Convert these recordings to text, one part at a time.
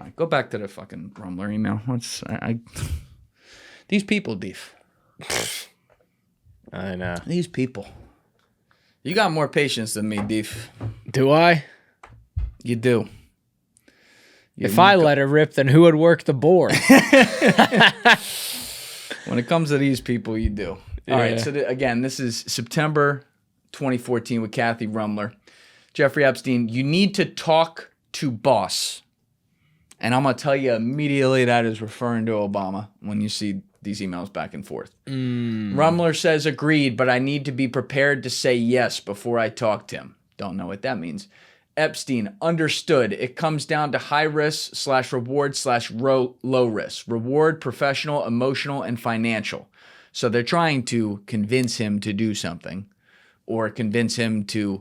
right, go back to the fucking Ruemmler email. These people, Deef. I know. These people. You got more patience than me, Deef. Do I? You do. If I let it rip, then who would work the board? When it comes to these people, you do. All right, so again, this is September 2014 with Kathy Ruemmler. Jeffrey Epstein, you need to talk to boss. And I'm going to tell you immediately that is referring to Obama when you see these emails back and forth. Ruemmler says, agreed, but I need to be prepared to say yes before I talk to him. Don't know what that means. Epstein, understood. It comes down to high risk / reward / low risk. Reward, professional, emotional, and financial. So they're trying to convince him to do something or convince him to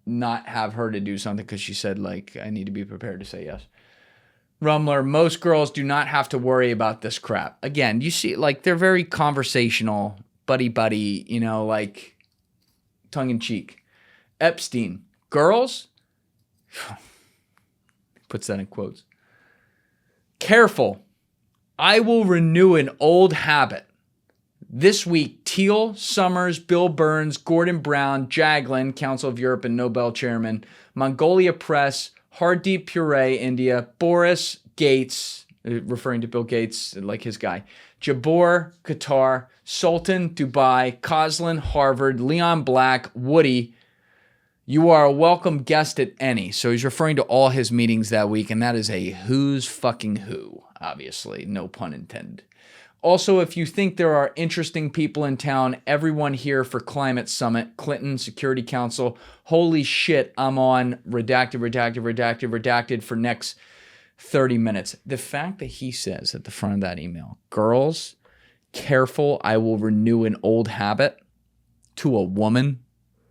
not have her to do something because she said, like, I need to be prepared to say yes. Ruemmler, most girls do not have to worry about this crap. Again, you see, like, they're very conversational, buddy, you know, like, tongue-in-cheek. Epstein, girls, puts that in quotes. Careful. I will renew an old habit. This week, Thiel, Summers, Bill Burns, Gordon Brown, Jagland, Council of Europe and Nobel Chairman, Mongolia Press, Hardeep Puree, India, Boris Gates, referring to Bill Gates, like his guy, Jabor, Qatar, Sultan, Dubai, Coslin, Harvard, Leon Black, Woody. You are a welcome guest at any. So he's referring to all his meetings that week, and that is a who's fucking who, obviously, no pun intended. Also, if you think there are interesting people in town, everyone here for Climate Summit, Clinton, Security Council. Holy shit, I'm on redacted for next 30 minutes. The fact that he says at the front of that email, girls, careful, I will renew an old habit to a woman,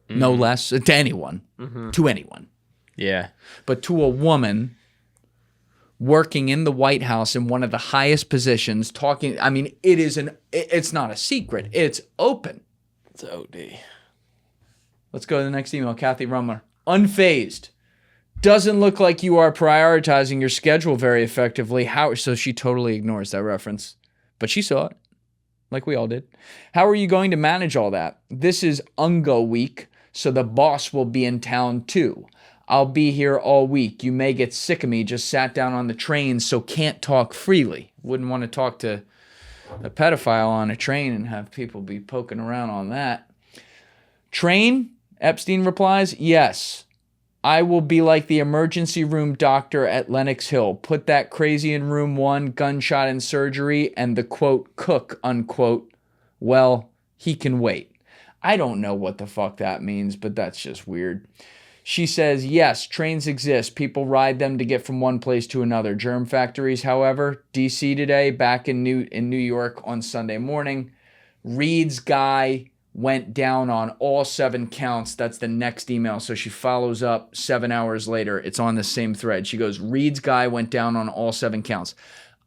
no less, to anyone, to anyone. Yeah. But to a woman working in the White House in one of the highest positions, talking, I mean, it's not a secret. It's open. It's OD. Let's go to the next email. Kathy Ruemmler. Unfazed. Doesn't look like you are prioritizing your schedule very effectively. So she totally ignores that reference. But she saw it, like we all did. How are you going to manage all that? This is Ungo week, so the boss will be in town too. I'll be here all week. You may get sick of me. Just sat down on the train, so can't talk freely. Wouldn't want to talk to a pedophile on a train and have people be poking around on that. Train? Epstein replies, yes. I will be like the emergency room doctor at Lenox Hill. Put that crazy in room 1, gunshot in surgery, and the quote, cook, unquote. Well, he can wait. I don't know what the fuck that means, but that's just weird. She says, yes, trains exist. People ride them to get from one place to another. Germ factories, however, D.C. today, back in New York on Sunday morning. Reed's guy went down on all 7 counts. That's the next email. So she follows up 7 hours later. It's on the same thread. She goes, Reed's guy went down on all 7 counts.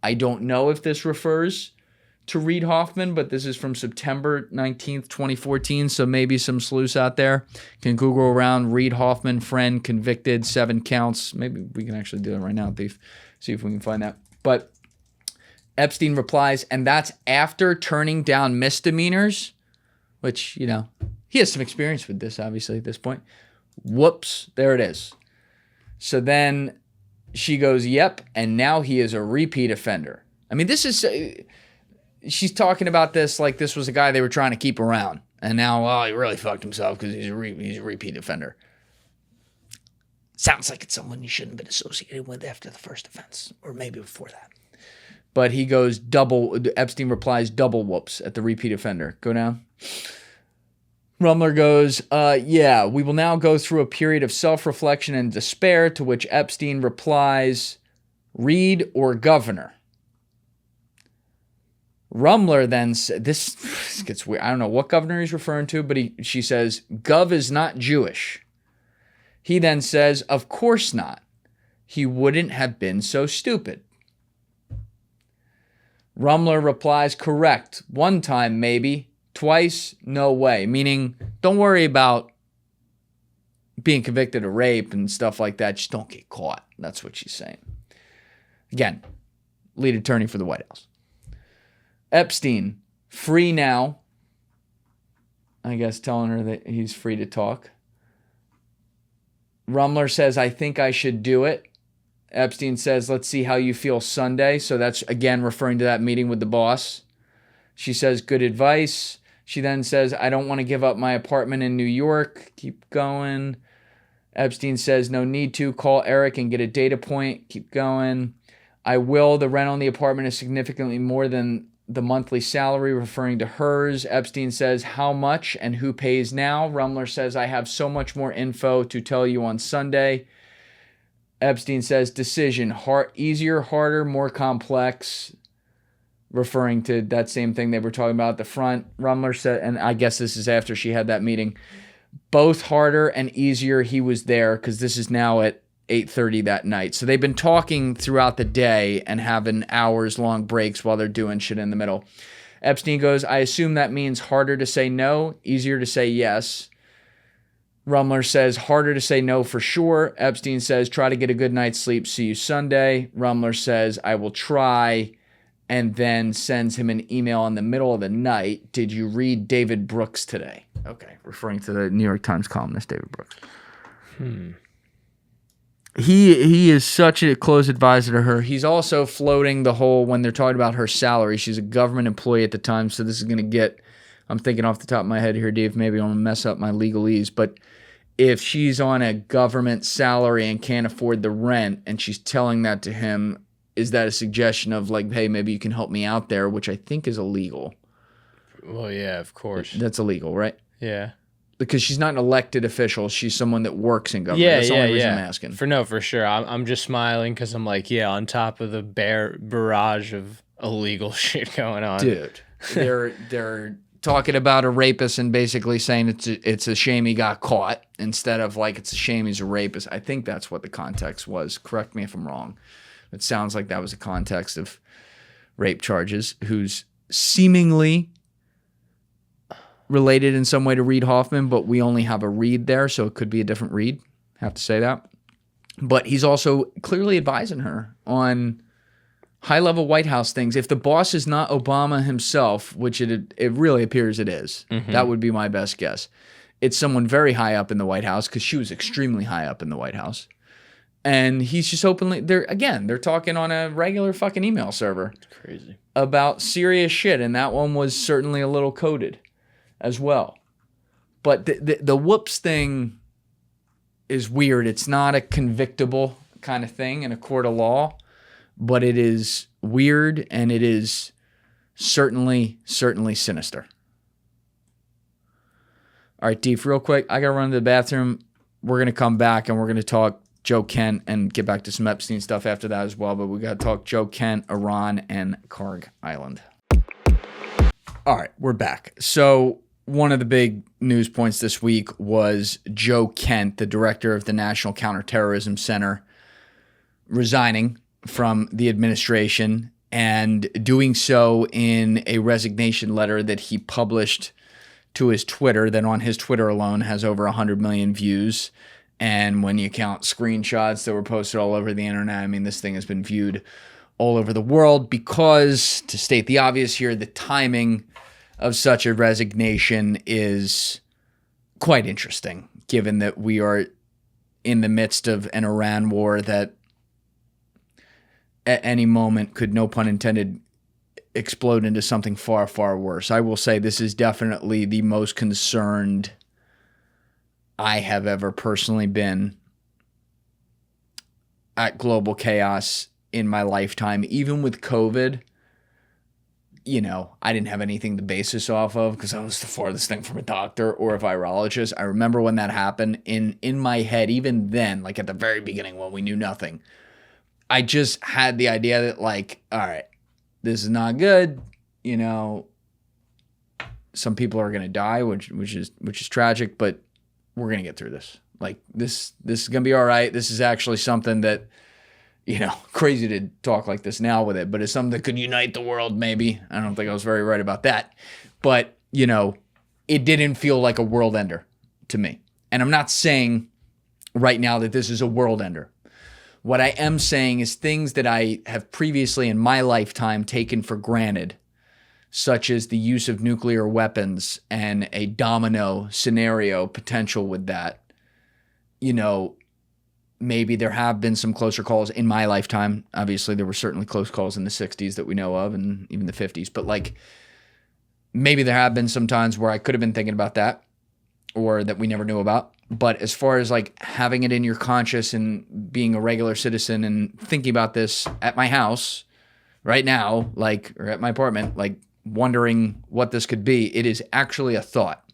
I don't know if this refers to Reid Hoffman, but this is from September 19th, 2014, so maybe some sleuths out there can Google around Reid Hoffman, friend, convicted, 7 counts. Maybe we can actually do that right now, Thief. See if we can find that. But Epstein replies, and that's after turning down misdemeanors, which, you know, he has some experience with this, obviously, at this point. Whoops, there it is. So then she goes, yep, and now he is a repeat offender. I mean, this is... she's talking about this like this was a guy they were trying to keep around. And now, well, he really fucked himself because he's a repeat offender. Sounds like it's someone you shouldn't have been associated with after the first offense. Or maybe before that. But he goes Epstein replies, double whoops at the repeat offender. Go down. Ruemmler goes, yeah, we will now go through a period of self-reflection and despair, to which Epstein replies, Reed or governor? Ruemmler then said, this gets weird. I don't know what governor he's referring to, but she says, Gov is not Jewish. He then says, of course not. He wouldn't have been so stupid. Ruemmler replies, correct. 1 time, maybe. Twice, no way. Meaning, don't worry about being convicted of rape and stuff like that. Just don't get caught. That's what she's saying. Again, lead attorney for the White House. Epstein, free now. I guess telling her that he's free to talk. Ruemmler says, I think I should do it. Epstein says, let's see how you feel Sunday. So that's, again, referring to that meeting with the boss. She says, good advice. She then says, I don't want to give up my apartment in New York. Keep going. Epstein says, no need to. Call Eric and get a data point. Keep going. I will. The rent on the apartment is significantly more than the monthly salary, referring to hers. Epstein says, how much and who pays now? Ruemmler says, I have so much more info to tell you on Sunday. Epstein says, decision, easier, harder, more complex, referring to that same thing they were talking about at the front. Ruemmler said, and I guess this is after she had that meeting, both harder and easier. He was there because this is now at 8:30 that night. So they've been talking throughout the day and having hours-long breaks while they're doing shit in the middle. Epstein goes, I assume that means harder to say no, easier to say yes. Ruemmler says, harder to say no for sure. Epstein says, try to get a good night's sleep. See you Sunday. Ruemmler says, I will try, and then sends him an email in the middle of the night. Did you read David Brooks today? Okay, referring to the New York Times columnist David Brooks. He is such a close advisor to her. He's also floating the whole, when they're talking about her salary, she's a government employee at the time, so this is going to get, I'm thinking off the top of my head here, Dave, maybe I'm going to mess up my legalese, but if she's on a government salary and can't afford the rent and she's telling that to him, is that a suggestion of like, hey, maybe you can help me out there, which I think is illegal? Well, yeah, of course. That's illegal, right? Yeah. Because she's not an elected official. She's someone that works in government. Yeah, That's the only reason I'm asking. For sure. I'm just smiling because I'm like, yeah, on top of the barrage of illegal shit going on. Dude, they're talking about a rapist and basically saying it's a shame he got caught instead of like it's a shame he's a rapist. I think that's what the context was. Correct me if I'm wrong. It sounds like that was the context of rape charges, who's seemingly related in some way to Reid Hoffman, but we only have a Reid there, so it could be a different Reid. Have to say that. But he's also clearly advising her on high-level White House things. If the boss is not Obama himself, which it really appears it is, that would be my best guess. It's someone very high up in the White House, because she was extremely high up in the White House. And he's just openly, they're talking on a regular fucking email server. It's crazy. About serious shit, and that one was certainly a little coded as well. But the whoops thing is weird. It's not a convictable kind of thing in a court of law, but it is weird, and it is certainly sinister. All right, Deef, real quick, I got to run to the bathroom. We're going to come back, and we're going to talk Joe Kent and get back to some Epstein stuff after that as well, but we got to talk Joe Kent, Iran, and Kharg Island. All right, we're back. So one of the big news points this week was Joe Kent, the director of the National Counterterrorism Center, resigning from the administration and doing so in a resignation letter that he published to his Twitter, that on his Twitter alone has over 100 million views. And when you count screenshots that were posted all over the internet, I mean, this thing has been viewed all over the world because, to state the obvious here, the timing of such a resignation is quite interesting, given that we are in the midst of an Iran war that at any moment could, no pun intended, explode into something far, far worse. I will say this is definitely the most concerned I have ever personally been at global chaos in my lifetime. Even with COVID, you know, I didn't have anything to base this off of because I was the farthest thing from a doctor or a virologist. I remember when that happened in my head, even then, like at the very beginning when we knew nothing, I just had the idea that like, all right, this is not good. You know, some people are going to die, which is tragic, but we're going to get through this. Like this is going to be all right. This is actually something that, you know, crazy to talk like this now with it, but it's something that could unite the world maybe. I don't think I was very right about that. But, you know, it didn't feel like a world ender to me. And I'm not saying right now that this is a world ender. What I am saying is things that I have previously in my lifetime taken for granted, such as the use of nuclear weapons and a domino scenario potential with that. You know, maybe there have been some closer calls in my lifetime. Obviously, there were certainly close calls in the 60s that we know of and even the 50s. But like, maybe there have been some times where I could have been thinking about that or that we never knew about. But as far as like having it in your conscious and being a regular citizen and thinking about this at my house right now, like, or at my apartment, like wondering what this could be, it is actually a thought.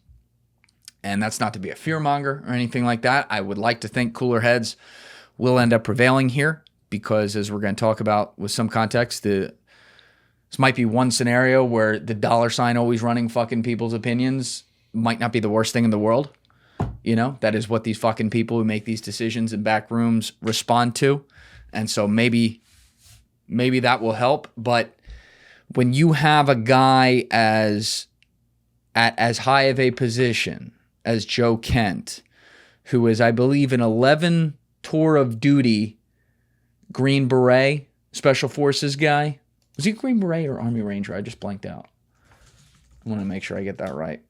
And that's not to be a fearmonger or anything like that. I would like to think cooler heads will end up prevailing here because, as we're going to talk about with some context, this might be one scenario where the dollar sign always running fucking people's opinions might not be the worst thing in the world. You know, that is what these fucking people who make these decisions in back rooms respond to. And so maybe that will help. But when you have a guy at as high of a position as Joe Kent, who is, I believe, an 11 tour of duty Green Beret Special Forces guy. Was he Green Beret or Army Ranger? I just blanked out. I want to make sure I get that right.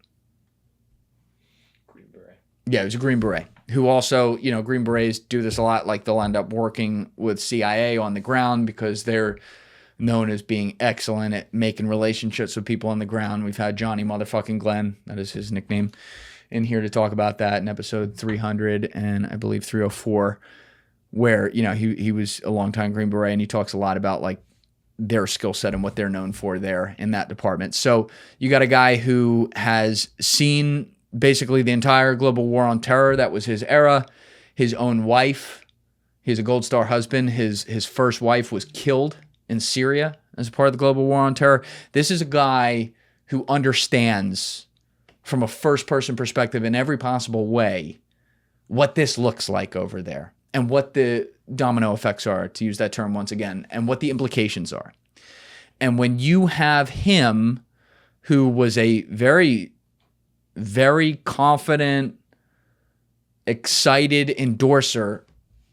Green Beret. Yeah, he was a Green Beret, who also, you know, Green Berets do this a lot. Like they'll end up working with CIA on the ground because they're known as being excellent at making relationships with people on the ground. We've had Johnny motherfucking Glenn, that is his nickname, in here to talk about that in episode 300 and I believe 304, where, you know, he was a longtime Green Beret and he talks a lot about like their skill set and what they're known for there in that department. So you got a guy who has seen basically the entire global war on terror. That was his era. His own wife, he's a Gold Star husband. His first wife was killed in Syria as a part of the global war on terror. This is a guy who understands from a first-person perspective in every possible way what this looks like over there and what the domino effects are, to use that term once again, and what the implications are. And when you have him, who was a very, very confident, excited endorser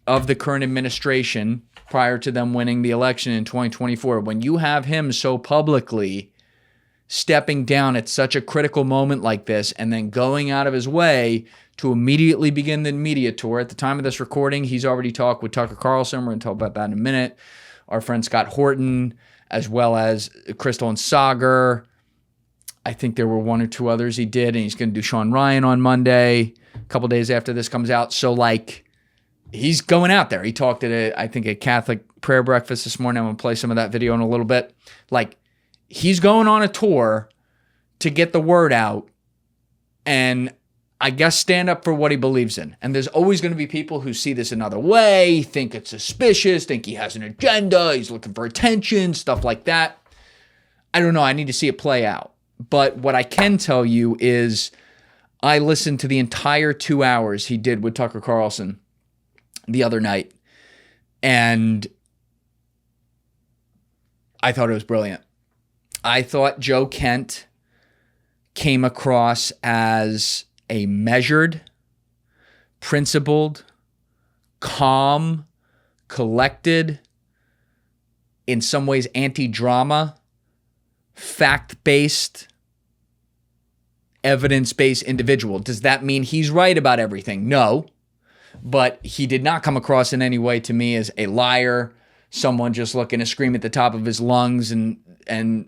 of the current administration prior to them winning the election in 2024, when you have him so publicly stepping down at such a critical moment like this and then going out of his way to immediately begin the media tour. At the time of this recording, he's already talked with Tucker Carlson. We're going to talk about that in a minute. Our friend Scott Horton, as well as Crystal and Sagar. I think there were one or two others he did, and he's going to do Sean Ryan on Monday, a couple days after this comes out. So, like, he's going out there. He talked at, I think, a Catholic prayer breakfast this morning. I'm going to play some of that video in a little bit. Like, he's going on a tour to get the word out and I guess stand up for what he believes in. And there's always going to be people who see this another way, think it's suspicious, think he has an agenda, he's looking for attention, stuff like that. I don't know. I need to see it play out. But what I can tell you is I listened to the entire 2 hours he did with Tucker Carlson the other night, and I thought it was brilliant. I thought Joe Kent came across as a measured, principled, calm, collected, in some ways anti-drama, fact-based, evidence-based individual. Does that mean he's right about everything? No. But he did not come across in any way to me as a liar, someone just looking to scream at the top of his lungs and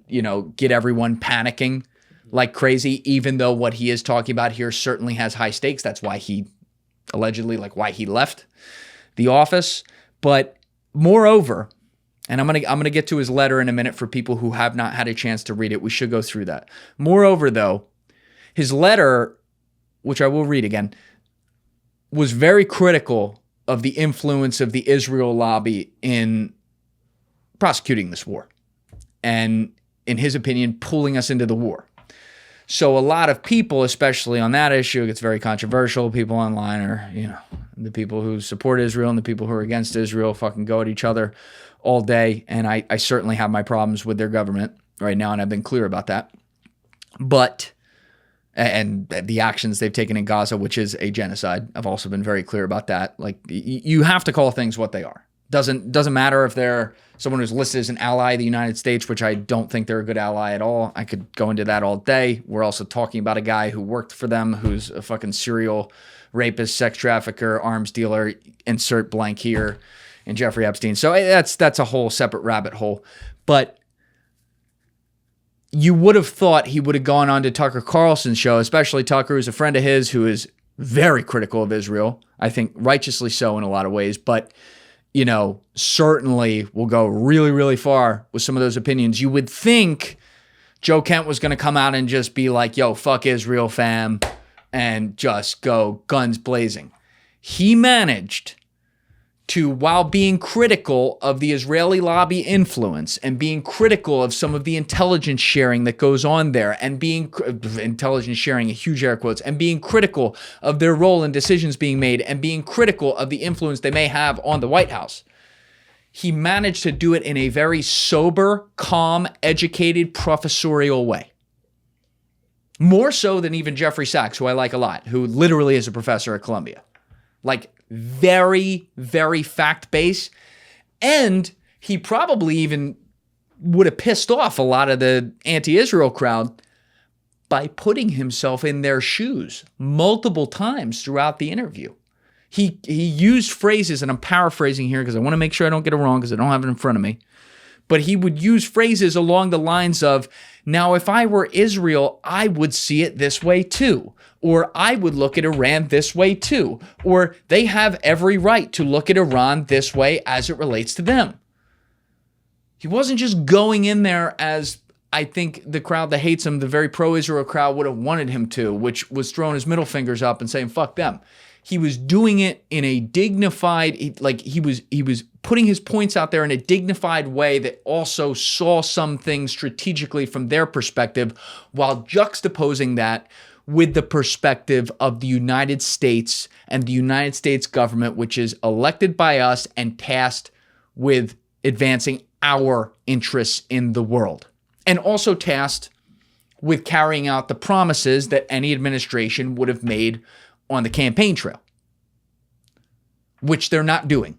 you know, get everyone panicking like crazy, even though what he is talking about here certainly has high stakes. That's why he allegedly, like, why he left the office. But moreover, and I'm gonna get to his letter in a minute for people who have not had a chance to read it. We should go through that. Moreover, though, his letter, which I will read again, was very critical of the influence of the Israel lobby in prosecuting this war and, in his opinion, pulling us into the war. So a lot of people, especially on that issue, it gets very controversial. People online are, you know, the people who support Israel and the people who are against Israel fucking go at each other all day. And I certainly have my problems with their government right now, and I've been clear about that. But, and the actions they've taken in Gaza, which is a genocide, I've also been very clear about that. Like, you have to call things what they are. Doesn't matter if they're someone who's listed as an ally of the United States, which I don't think they're a good ally at all. I could go into that all day. We're also talking about a guy who worked for them, who's a fucking serial rapist, sex trafficker, arms dealer, insert blank here, and Jeffrey Epstein. So that's a whole separate rabbit hole. But you would have thought he would have gone on to Tucker Carlson's show, especially Tucker, who's a friend of his, who is very critical of Israel. I think righteously so in a lot of ways, but certainly will go really, really far with some of those opinions. You would think Joe Kent was going to come out and just be like, yo, fuck Israel, fam, and just go guns blazing. He managed to, while being critical of the Israeli lobby influence and being critical of some of the intelligence sharing that goes on there, and being intelligence sharing, a huge air quotes, and being critical of their role in decisions being made, and being critical of the influence they may have on the White House, he managed to do it in a very sober, calm, educated, professorial way. More so than even Jeffrey Sachs, who I like a lot, who literally is a professor at Columbia. Like, very, very fact-based. And he probably even would have pissed off a lot of the anti-Israel crowd by putting himself in their shoes multiple times throughout the interview. He used phrases, and I'm paraphrasing here because I want to make sure I don't get it wrong because I don't have it in front of me. But he would use phrases along the lines of, now, if I were Israel, I would see it this way too. Or I would look at Iran this way too. Or they have every right to look at Iran this way as it relates to them. He wasn't just going in there as I think the crowd that hates him, the very pro-Israel crowd, would have wanted him to, which was throwing his middle fingers up and saying, fuck them. He was doing it in a dignified, like he was putting his points out there in a dignified way that also saw some things strategically from their perspective, while juxtaposing that with the perspective of the United States and the United States government, which is elected by us and tasked with advancing our interests in the world, and also tasked with carrying out the promises that any administration would have made on the campaign trail, which they're not doing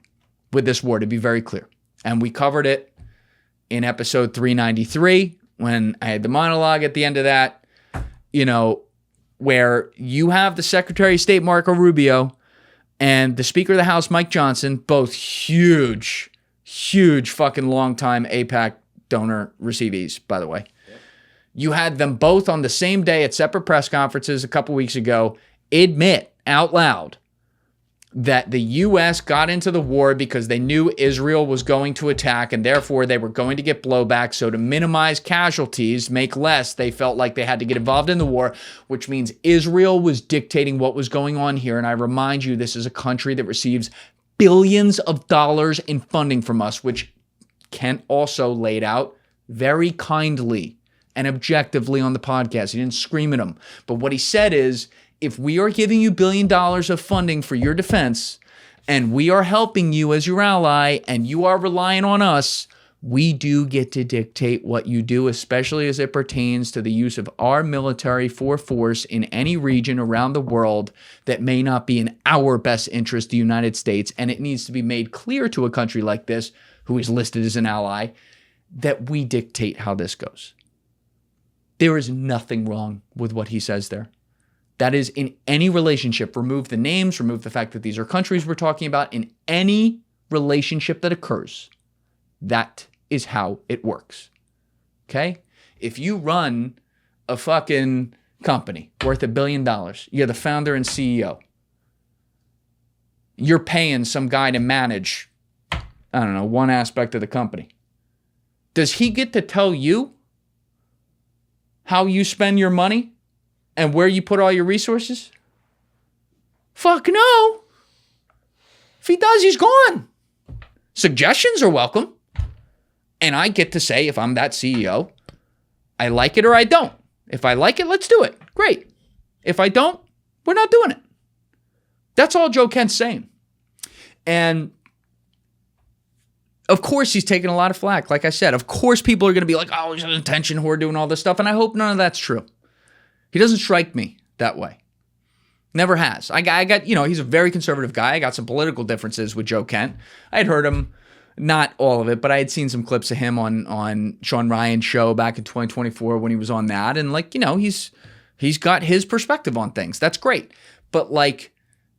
with this war, to be very clear. And we covered it in episode 393 when I had the monologue at the end of that, where you have the Secretary of State, Marco Rubio, and the Speaker of the House, Mike Johnson, both huge fucking long-time AIPAC donor receivees, by the way. Yep. You had them both on the same day at separate press conferences a couple weeks ago admit out loud that the U.S. got into the war because they knew Israel was going to attack, and therefore they were going to get blowback. So to minimize casualties, make less, they felt like they had to get involved in the war, which means Israel was dictating what was going on here. And I remind you, this is a country that receives billions of dollars in funding from us, which Kent also laid out very kindly and objectively on the podcast. He didn't scream at him. But what he said is, if we are giving you $1 billion of funding for your defense, and we are helping you as your ally, and you are relying on us, we do get to dictate what you do, especially as it pertains to the use of our military for force in any region around the world that may not be in our best interest, the United States. And it needs to be made clear to a country like this, who is listed as an ally, that we dictate how this goes. There is nothing wrong with what he says there. That is, in any relationship, remove the names, remove the fact that these are countries we're talking about, in any relationship that occurs, that is how it works. Okay? If you run a fucking company worth $1 billion, you're the founder and CEO, you're paying some guy to manage, one aspect of the company. Does he get to tell you how you spend your money and where you put all your resources? Fuck no. If he does, he's gone. Suggestions are welcome. And I get to say, if I'm that CEO, I like it or I don't. If I like it, let's do it. Great. If I don't, we're not doing it. That's all Joe Kent's saying. And of course, he's taking a lot of flack. Like I said, of course, people are going to be like, oh, he's an attention whore doing all this stuff. And I hope none of that's true. He doesn't strike me that way. Never has. I got, he's a very conservative guy. I got some political differences with Joe Kent. I had heard him not all of it, but I had seen some clips of him on Sean Ryan's show back in 2024 when he was on that. And like, you know, he's got his perspective on things. That's great. But like,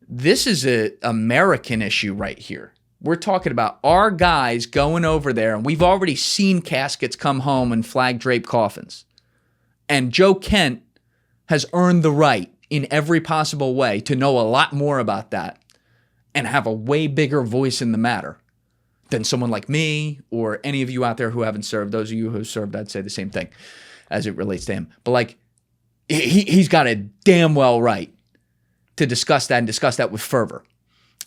this is a American issue right here. We're talking about our guys going over there, and we've already seen caskets come home in flag draped coffins. And Joe Kent has earned the right in every possible way to know a lot more about that and have a way bigger voice in the matter than someone like me or any of you out there who haven't served. Those of you who served, I'd say the same thing as it relates to him. But like, he's got a damn well right to discuss that and discuss that with fervor.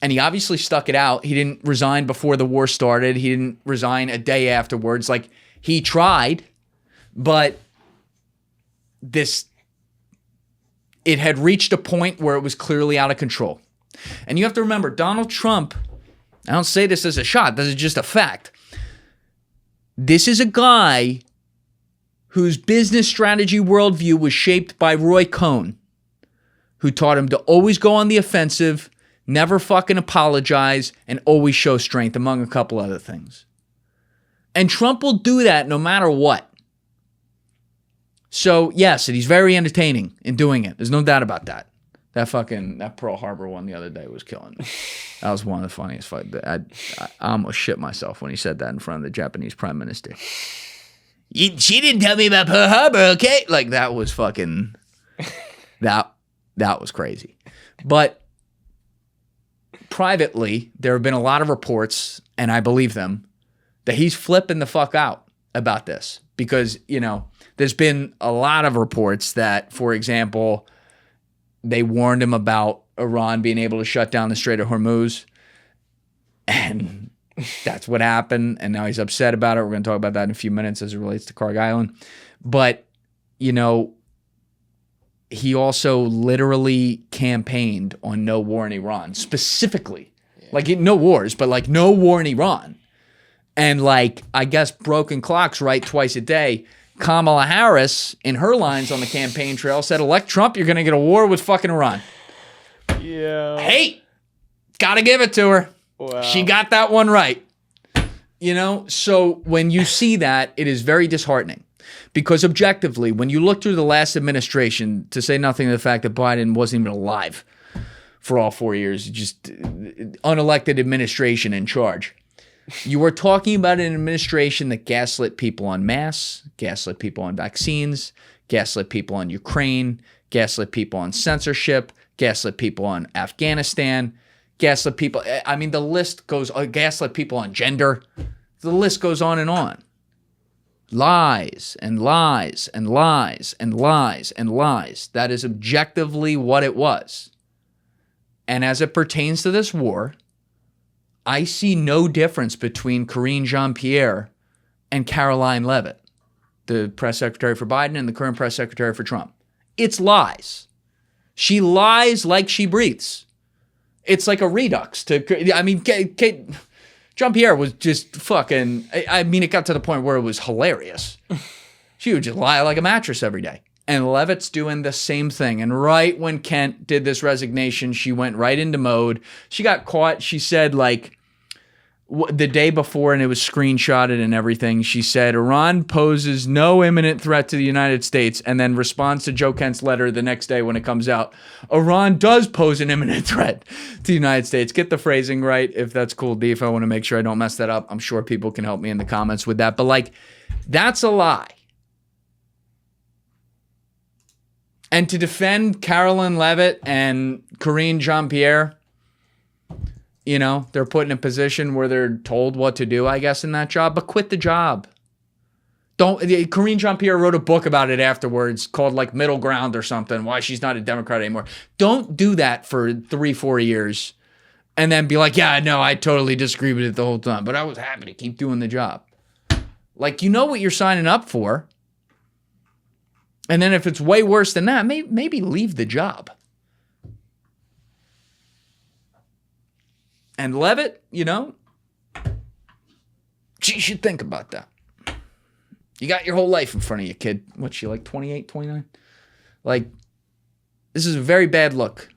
And he obviously stuck it out. He didn't resign before the war started. He didn't resign a day afterwards. Like, he tried, but it had reached a point where it was clearly out of control. And you have to remember, Donald Trump, I don't say this as a shot, this is just a fact. This is a guy whose business strategy worldview was shaped by Roy Cohn, who taught him to always go on the offensive, never fucking apologize, and always show strength, among a couple other things. And Trump will do that no matter what. So, yes, and he's very entertaining in doing it. There's no doubt about that. That Pearl Harbor one the other day was killing me. That was one of the funniest fights. I almost shit myself when he said that in front of the Japanese prime minister. She didn't tell me about Pearl Harbor, okay? Like, that was fucking... That was crazy. But privately, there have been a lot of reports, and I believe them, that he's flipping the fuck out about this. Because, you know, there's been a lot of reports that, for example, they warned him about Iran being able to shut down the Strait of Hormuz. And that's what happened. And now he's upset about it. We're going to talk about that in a few minutes as it relates to Kharg Island. But, you know, he also literally campaigned on no war in Iran, specifically. Yeah. Like, no wars, but like no war in Iran. And like, I guess broken clocks right twice a day. Kamala Harris, in her lines on the campaign trail, said, elect Trump, you're going to get a war with fucking Iran. Yeah. Hey, got to give it to her. Wow. She got that one right. You know, so when you see that, it is very disheartening. Because objectively, when you look through the last administration, to say nothing of the fact that Biden wasn't even alive for all 4 years, just unelected administration in charge. You are talking about an administration that gaslit people on masks, gaslit people on vaccines, gaslit people on Ukraine, gaslit people on censorship, gaslit people on Afghanistan, gaslit people. I mean, the list goes, gaslit people on gender. The list goes on and on. Lies and lies and lies and lies and lies. That is objectively what it was. And as it pertains to this war, I see no difference between Karine Jean-Pierre and Caroline Leavitt, the press secretary for Biden and the current press secretary for Trump. It's lies. She lies like she breathes. It's like a redux to, I mean, Kate Jean-Pierre was just fucking, I mean, it got to the point where it was hilarious. She would just lie like a mattress every day. And Levitt's doing the same thing. And right when Kent did this resignation, she went right into mode. She got caught. She said, like, the day before, and it was screenshotted and everything, she said, Iran poses no imminent threat to the United States, and then responds to Joe Kent's letter the next day when it comes out. Iran does pose an imminent threat to the United States. Get the phrasing right, if that's cool, Deef. I want to make sure I don't mess that up. I'm sure people can help me in the comments with that. But, like, that's a lie. And to defend Caroline Leavitt and Karine Jean-Pierre, you know, they're put in a position where they're told what to do, I guess, in that job, but quit the job. Karine Jean-Pierre wrote a book about it afterwards called like Middle Ground or something, why she's not a Democrat anymore. Don't do that for 3-4 years and then be like, yeah, no, I totally disagree with it the whole time, but I was happy to keep doing the job. Like, you know what you're signing up for. And then if it's way worse than that, maybe leave the job. And Leavitt, you know, you should think about that. You got your whole life in front of you, kid. What's she, like 28, 29? Like, this is a very bad look.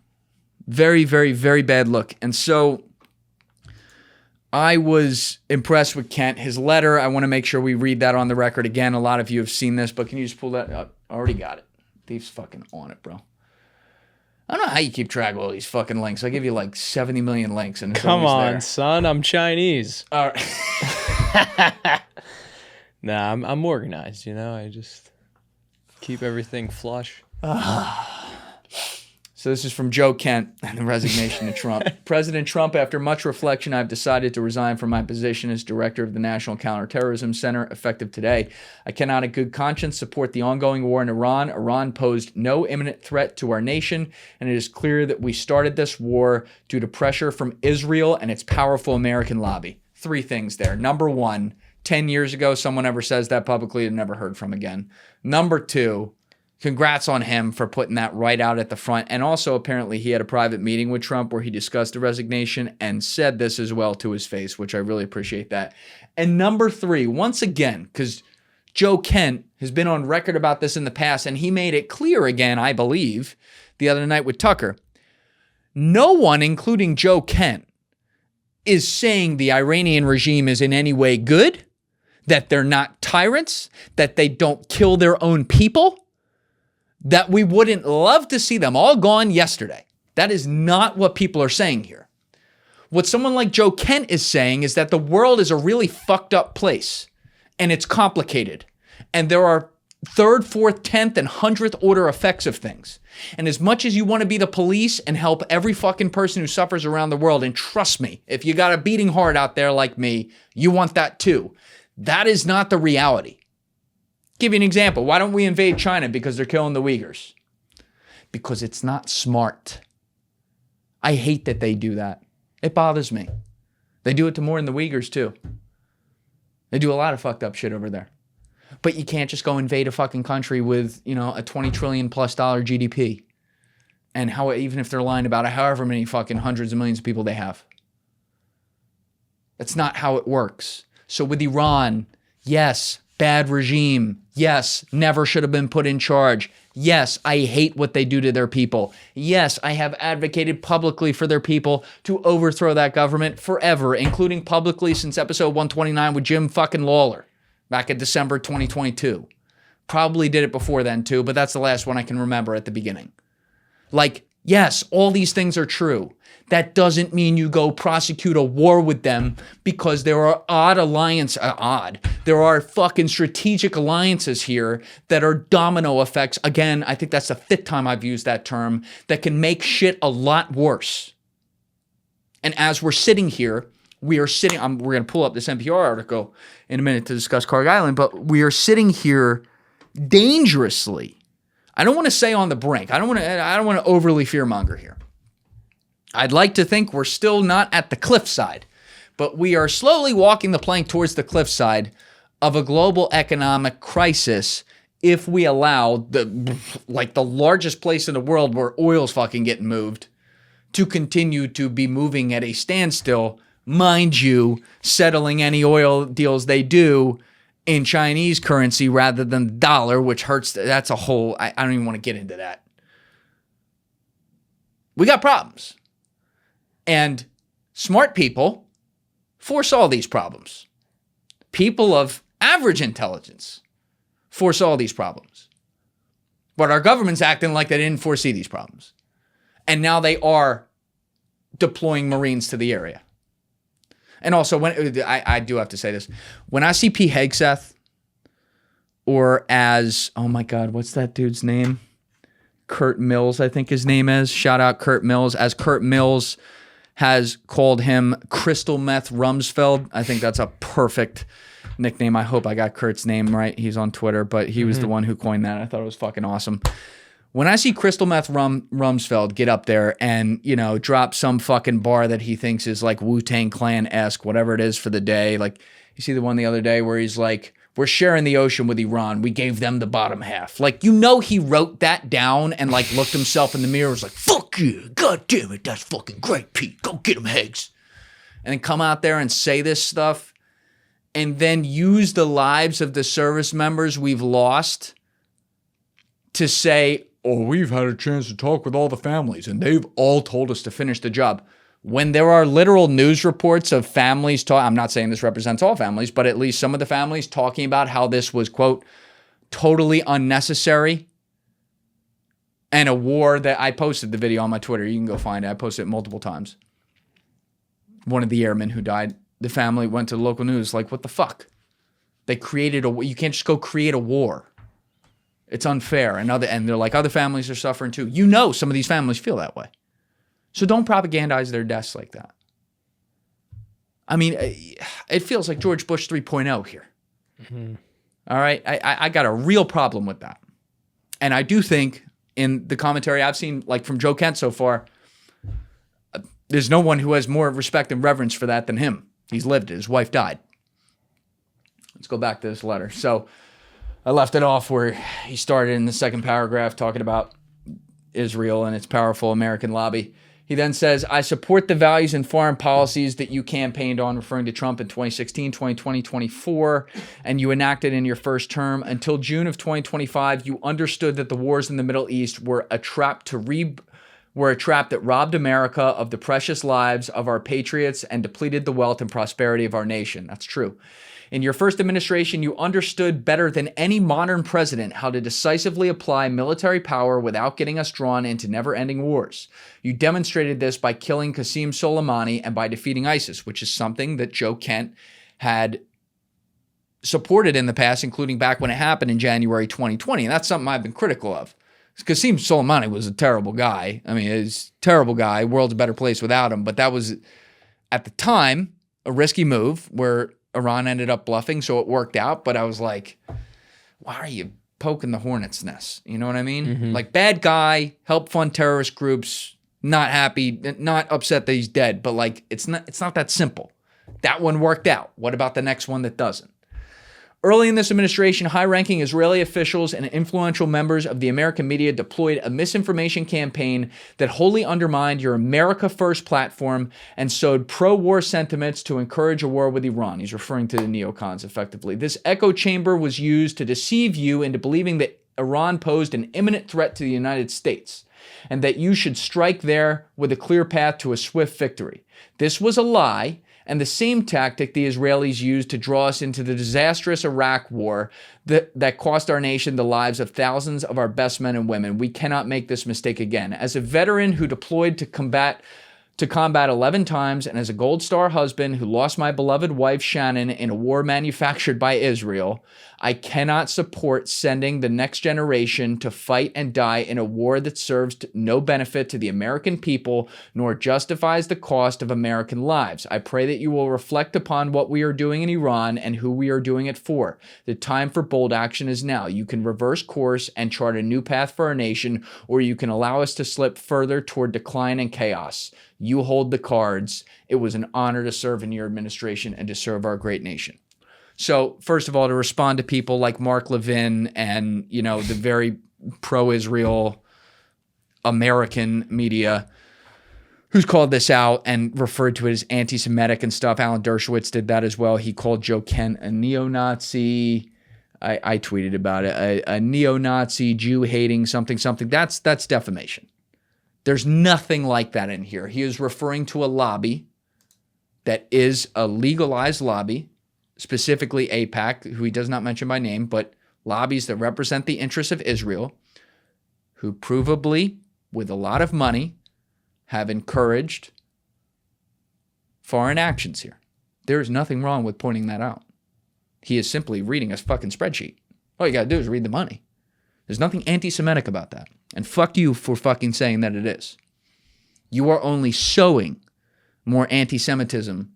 Very, very, very bad look. And so I was impressed with Kent. His letter, I want to make sure we read that on the record again. A lot of you have seen this, but can you just pull that up? I already got it. Thief's fucking on it, bro. I don't know how you keep track of all these fucking links. I give you like 70 million links. And come on, there. son. I'm Chinese. All right. Nah, I'm organized, you know? I just keep everything flush. So this is from Joe Kent and the resignation of Trump. President Trump, after much reflection, I've decided to resign from my position as director of the National Counterterrorism Center, effective today. I cannot in good conscience support the ongoing war in Iran. Iran posed no imminent threat to our nation, and it is clear that we started this war due to pressure from Israel and its powerful American lobby. 3 things there. Number 1, 10 years ago, someone ever says that publicly and never heard from again. Number 2, congrats on him for putting that right out at the front. And also, apparently, he had a private meeting with Trump where he discussed the resignation and said this as well to his face, which I really appreciate that. And number 3, once again, because Joe Kent has been on record about this in the past, and he made it clear again, I believe, the other night with Tucker. No one, including Joe Kent, is saying the Iranian regime is in any way good, that they're not tyrants, that they don't kill their own people, that we wouldn't love to see them all gone yesterday. That is not what people are saying here. What someone like Joe Kent is saying is that the world is a really fucked up place, and it's complicated, and there are 3rd, 4th, 10th, and 100th order effects of things. And as much as you want to be the police and help every fucking person who suffers around the world, and trust me, if you got a beating heart out there like me, you want that too. That is not the reality. Give you an example. Why don't we invade China? Because they're killing the Uyghurs. Because it's not smart. I hate that they do that. It bothers me. They do it to more than the Uyghurs too. They do a lot of fucked up shit over there. But you can't just go invade a fucking country with, a $20 trillion plus GDP. And even if they're lying about it, however many fucking hundreds of millions of people they have. That's not how it works. So with Iran, yes, bad regime. Yes, never should have been put in charge. Yes, I hate what they do to their people. Yes, I have advocated publicly for their people to overthrow that government forever, including publicly since episode 129 with Jim fucking Lawler back in December 2022. Probably did it before then too, but that's the last one I can remember at the beginning. Yes, all these things are true. That doesn't mean you go prosecute a war with them because there are there are fucking strategic alliances here that are domino effects. Again, I think that's the 5th time I've used that term, that can make shit a lot worse. And as we're sitting here, we're going to pull up this NPR article in a minute to discuss Kharg Island, but we are sitting here dangerously. I don't want to say on the brink. I don't want to overly fearmonger here. I'd like to think we're still not at the cliffside, but we are slowly walking the plank towards the cliffside of a global economic crisis if we allow the largest place in the world where oil's fucking getting moved to continue to be moving at a standstill, mind you, settling any oil deals they do in Chinese currency rather than the dollar, which hurts. That's a whole, I don't even want to get into that. We got problems. And smart people foresaw these problems. People of average intelligence foresaw these problems. But our government's acting like they didn't foresee these problems. And now they are deploying Marines to the area. And also, when I do have to say this, when I see P. Hegseth, or as, oh my God, what's that dude's name? Kurt Mills, I think his name is. Shout out Kurt Mills. As Kurt Mills has called him Crystal Meth Rumsfeld. I think that's a perfect nickname. I hope I got Kurt's name right. He's on Twitter, but he was the one who coined that. I thought it was fucking awesome. When I see Crystal Meth Rumsfeld get up there and, drop some fucking bar that he thinks is like Wu-Tang Clan-esque, whatever it is for the day. Like, you see the one the other day where he's like, we're sharing the ocean with Iran. We gave them the bottom half. He wrote that down and looked himself in the mirror. Was like, fuck you. God damn it. That's fucking great, Pete. Go get him, Higgs. And then come out there and say this stuff and then use the lives of the service members we've lost to say, oh, we've had a chance to talk with all the families and they've all told us to finish the job. when there are literal news reports of families I'm not saying this represents all families, but at least some of the families talking about how this was, quote, totally unnecessary, and a war that I posted the video on my Twitter. You can go find it. I posted it multiple times. One of the airmen who died, the family went to the local news like, what the fuck? They created you can't just go create a war. It's unfair. And they're like, other families are suffering too. You know, some of these families feel that way. So don't propagandize their deaths like that. I mean, it feels like George Bush 3.0 here. Mm-hmm. All right? I got a real problem with that. And I do think in the commentary I've seen, like from Joe Kent so far, there's no one who has more respect and reverence for that than him. He's lived it. His wife died. Let's go back to this letter. So I left it off where he started in the second paragraph talking about Israel and its powerful American lobby. He then says, I support the values and foreign policies that you campaigned on, referring to Trump in 2016, 2020, 24, and you enacted in your first term. Until June of 2025, you understood that the wars in the Middle East were a trap that robbed America of the precious lives of our patriots and depleted the wealth and prosperity of our nation. That's true. In your first administration, you understood better than any modern president how to decisively apply military power without getting us drawn into never-ending wars. You demonstrated this by killing Qasem Soleimani and by defeating ISIS, which is something that Joe Kent had supported in the past, including back when it happened in January 2020. And that's something I've been critical of. Qasem Soleimani was a terrible guy. I mean, he's a terrible guy. World's a better place without him. But that was, at the time, a risky move where Iran ended up bluffing, so it worked out. But I was like, why are you poking the hornet's nest? You know what I mean? Mm-hmm. Like, bad guy, help fund terrorist groups, not happy, not upset that he's dead. But like, it's not that simple. That one worked out. What about the next one that doesn't? Early in this administration, high-ranking Israeli officials and influential members of the American media deployed a misinformation campaign that wholly undermined your America First platform and sowed pro-war sentiments to encourage a war with Iran. He's referring to the neocons, effectively. This echo chamber was used to deceive you into believing that Iran posed an imminent threat to the United States and that you should strike there with a clear path to a swift victory. This was a lie, and the same tactic the Israelis used to draw us into the disastrous Iraq war that cost our nation the lives of thousands of our best men and women. We cannot make this mistake again. As a veteran who deployed to combat 11 times, and as a Gold Star husband who lost my beloved wife Shannon in a war manufactured by Israel, I cannot support sending the next generation to fight and die in a war that serves no benefit to the American people nor justifies the cost of American lives. I pray that you will reflect upon what we are doing in Iran and who we are doing it for. The time for bold action is now. You can reverse course and chart a new path for our nation, or you can allow us to slip further toward decline and chaos. You hold the cards. It was an honor to serve in your administration and to serve our great nation. So, first of all, to respond to people like Mark Levin and, you know, the very pro-Israel American media who's called this out and referred to it as anti-Semitic and stuff. Alan Dershowitz did that as well. He called Joe Kent a neo-Nazi. I tweeted about it. A neo-Nazi, Jew-hating something. That's defamation. There's nothing like that in here. He is referring to a lobby that is a legalized lobby, specifically AIPAC, who he does not mention by name, but lobbies that represent the interests of Israel, who provably, with a lot of money, have encouraged foreign actions here. There is nothing wrong with pointing that out. He is simply reading a fucking spreadsheet. All you gotta do is read the money. There's nothing anti-Semitic about that. And fuck you for fucking saying that it is. You are only sowing more anti-Semitism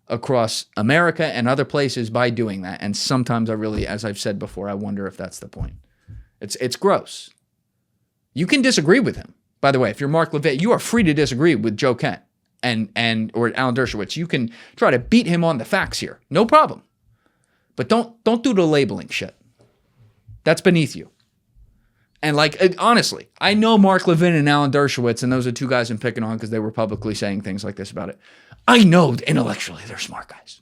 across America and other places by doing that. And sometimes I really, as I've said before, I wonder if that's the point. It's gross. You can disagree with him. By the way, if you're Mark Levin, you are free to disagree with Joe Kent or Alan Dershowitz. You can try to beat him on the facts here. No problem. But don't do the labeling shit. That's beneath you. And like, honestly, I know Mark Levin and Alan Dershowitz, and those are two guys I'm picking on because they were publicly saying things like this about it. I know intellectually they're smart guys.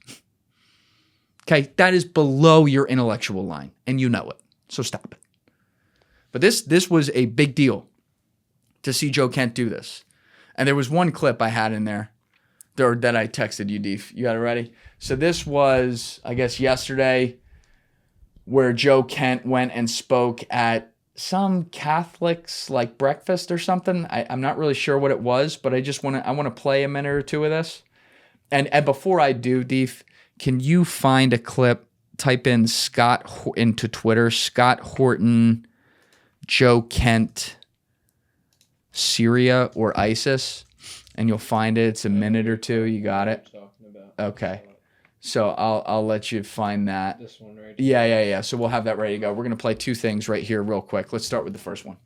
Okay, that is below your intellectual line, and you know it. So stop it. But this was a big deal to see Joe Kent do this. And there was one clip I had in there or that I texted you, Deef. You got it ready? So this was, I guess, yesterday, where Joe Kent went and spoke at some Catholics like breakfast or something. I'm not really sure what it was, but I want to play a minute or two of this. And before I do, Deef, can you find a clip? Type in into Twitter, Scott Horton, Joe Kent, Syria or ISIS, and you'll find it. It's a minute or two. You got it? Okay. So I'll let you find that. This one right here. Yeah. So we'll have that ready to go. We're going to play two things right here real quick. Let's start with the first one.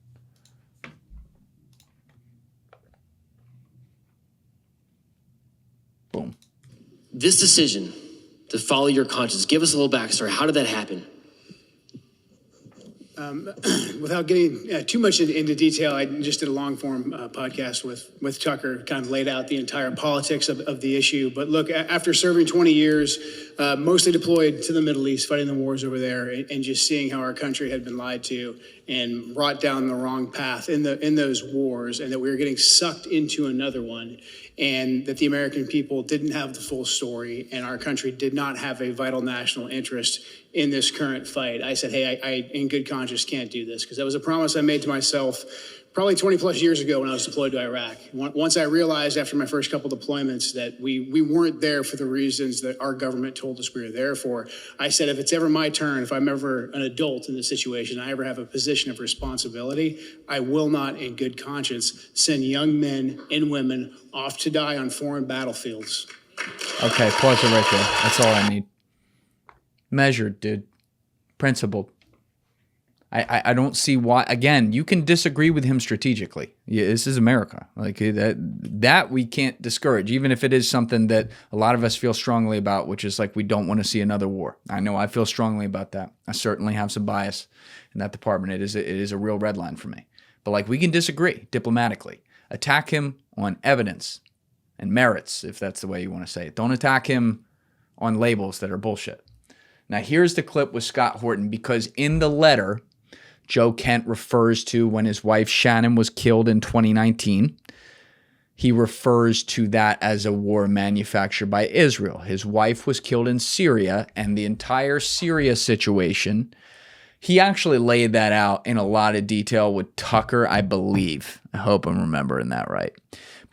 Boom. This decision to follow your conscience, give us a little backstory. How did that happen? Without getting too much into detail, I just did a long-form podcast with Tucker, kind of laid out the entire politics of the issue. But look, after serving 20 years, mostly deployed to the Middle East, fighting the wars over there, and just seeing how our country had been lied to and brought down the wrong path in those wars, and that we were getting sucked into another one, and that the American people didn't have the full story, and our country did not have a vital national interest in this current fight. I said, hey, I in good conscience can't do this, because that was a promise I made to myself probably 20 plus years ago when I was deployed to Iraq. Once I realized after my first couple deployments that we weren't there for the reasons that our government told us we were there for, I said, if it's ever my turn, if I'm ever an adult in this situation, I ever have a position of responsibility, I will not in good conscience send young men and women off to die on foreign battlefields. Okay, pause it right there. That's all I need. Measured, dude. Principled. I don't see why. Again, you can disagree with him strategically. Yeah, this is America. Like that we can't discourage, even if it is something that a lot of us feel strongly about, which is like we don't want to see another war. I know I feel strongly about that. I certainly have some bias in that department. It is a real red line for me. But like we can disagree diplomatically. Attack him on evidence and merits, if that's the way you want to say it. Don't attack him on labels that are bullshit. Now here's the clip with Scott Horton, because in the letter, Joe Kent refers to when his wife Shannon was killed in 2019. He refers to that as a war manufactured by Israel. His wife was killed in Syria, and the entire Syria situation, he actually laid that out in a lot of detail with Tucker, I believe. I hope I'm remembering that right.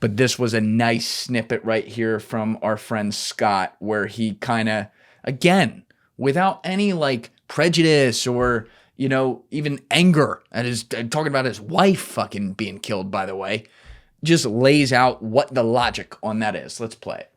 But this was a nice snippet right here from our friend Scott, where he kind of, again, without any like prejudice or, you know, even anger at his talking about his wife fucking being killed, by the way, just lays out what the logic on that is. Let's play it.